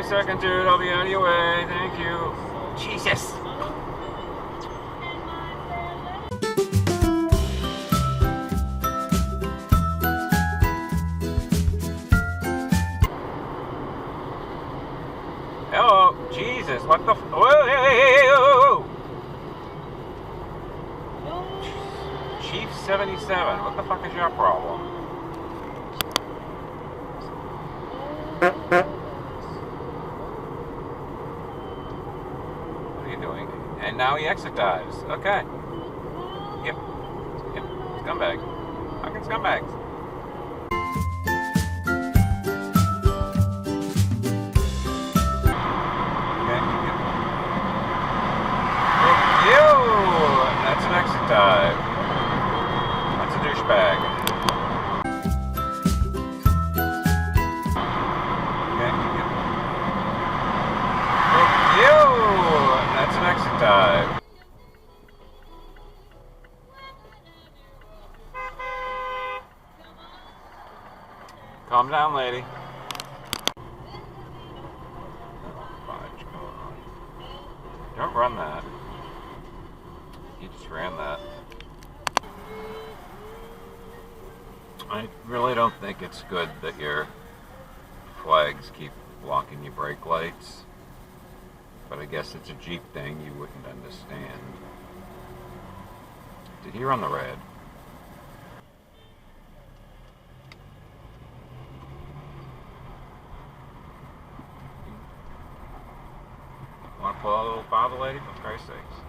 me a second, dude. I'll be out of your way. Thank you. Jesus. Hello. Jesus. What the? Whoa, hey, whoa. Chief 77. What the fuck is your problem? What are you doing? And now he exit dives. Okay. Yep. Scumbag. Fucking scumbags. Okay. Yep. Ew! That's an exit dive. That's a douchebag. That's an exit dive. Calm down, lady. Fudge, come on. Don't run that. You just ran that. I really don't think it's good that your flags keep blocking your brake lights. But I guess it's a Jeep thing you wouldn't understand. Did he run the red? Want to pull out a little father lady? For Christ's sakes.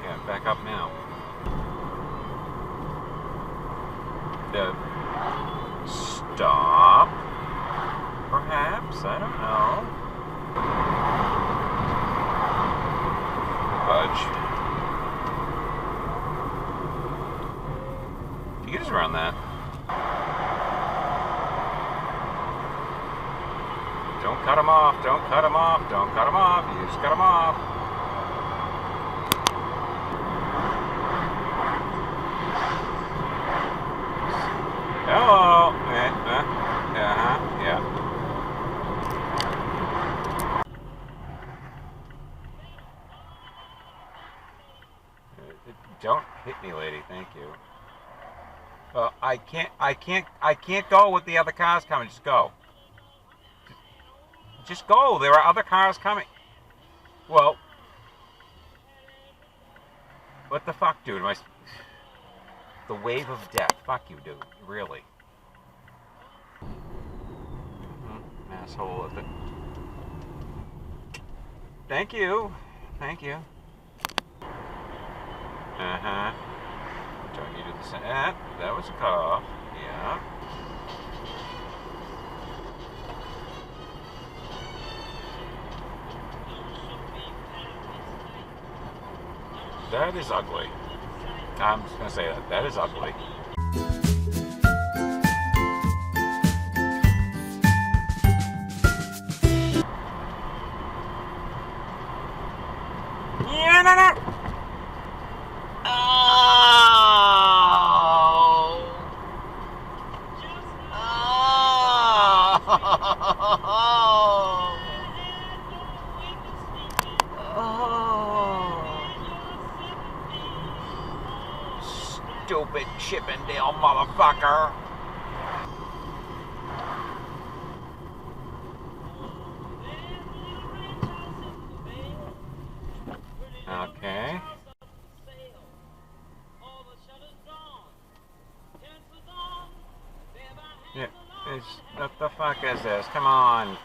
Yeah, back up now. Stop. Perhaps, I don't know. Fudge. You can just run that. Don't cut him off, don't cut him off, don't cut him off. You just cut him off. Hello. Yeah. Don't hit me, lady. Thank you. I can't go with the other cars coming. Just go. Just go. There are other cars coming. Well, what the fuck, dude? The wave of death. Fuck you, dude. Really. Asshole with it. Thank you. Thank you. Don't you do the same? That was a cutoff. Yeah. That is ugly. I'm just gonna say that. That is ugly. Yeah, no. Stupid Chippendale motherfucker. Okay. Yeah, what the fuck is this? Come on.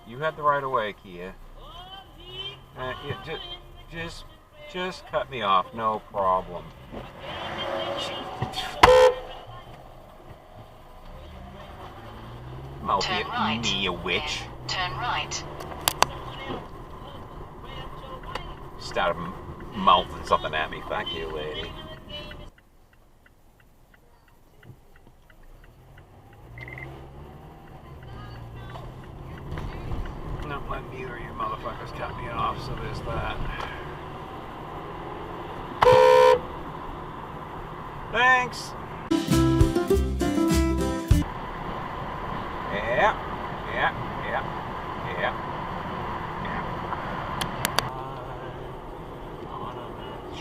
You had the right of way, Kia. Just cut me off, no problem. Mouth Turn right. me, you witch. Turn right. Started mouthing something at me. Thank you, lady. Not letting either of you motherfuckers cut me off, so there's that. Thanks!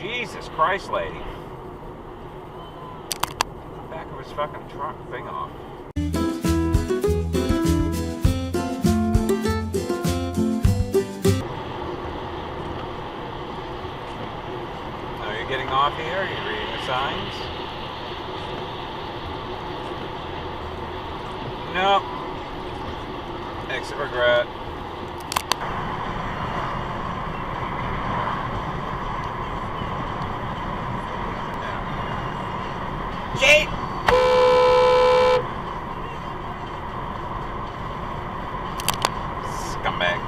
Jesus Christ, lady. The back of his fucking truck thing off. Are you getting off here? Are you reading the signs? No. Exit regret. Shit! Scumbag.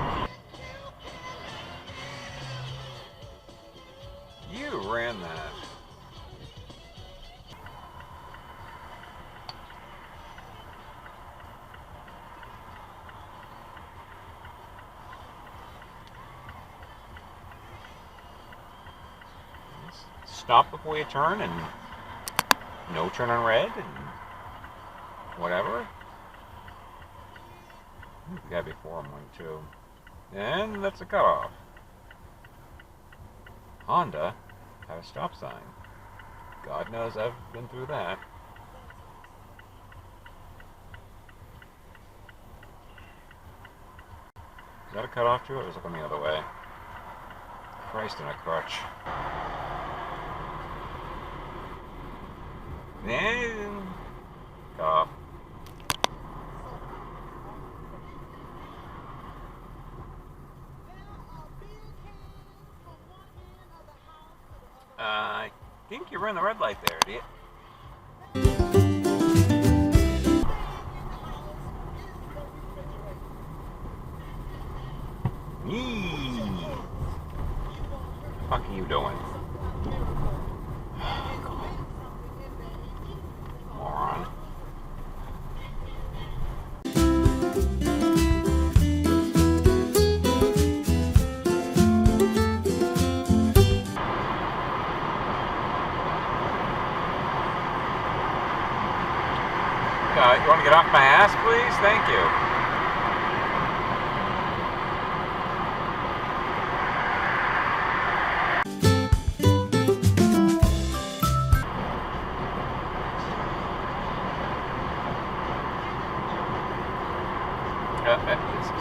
You ran that. Stop before you turn and no turn on red and whatever. The guy before him went too. And that's a cutoff. Honda had a stop sign. God knows I've been through that. Is that a cutoff too? It was looking the other way. Christ in a crutch. And off. I think you ran the red light there, idiot. What the fuck are you doing? Moron. You want to get off my ass, please? Thank you.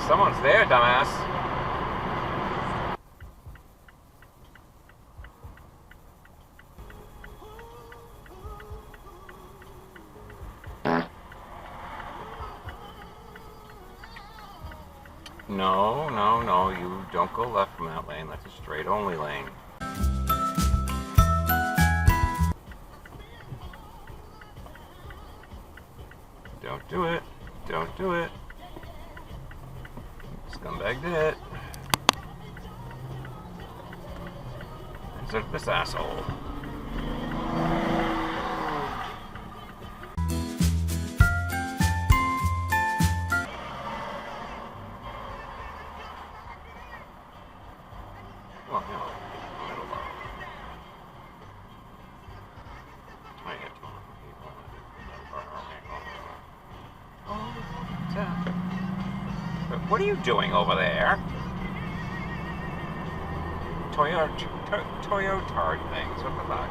Someone's there, dumbass. No, you don't go left from that lane. That's a straight only lane. Don't do it. Don't do it. Scumbag did it. Insert this asshole. Well, no, middle bar. I hit people. But what are you doing over there? Toyotard things. What the fuck?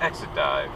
Exit dive.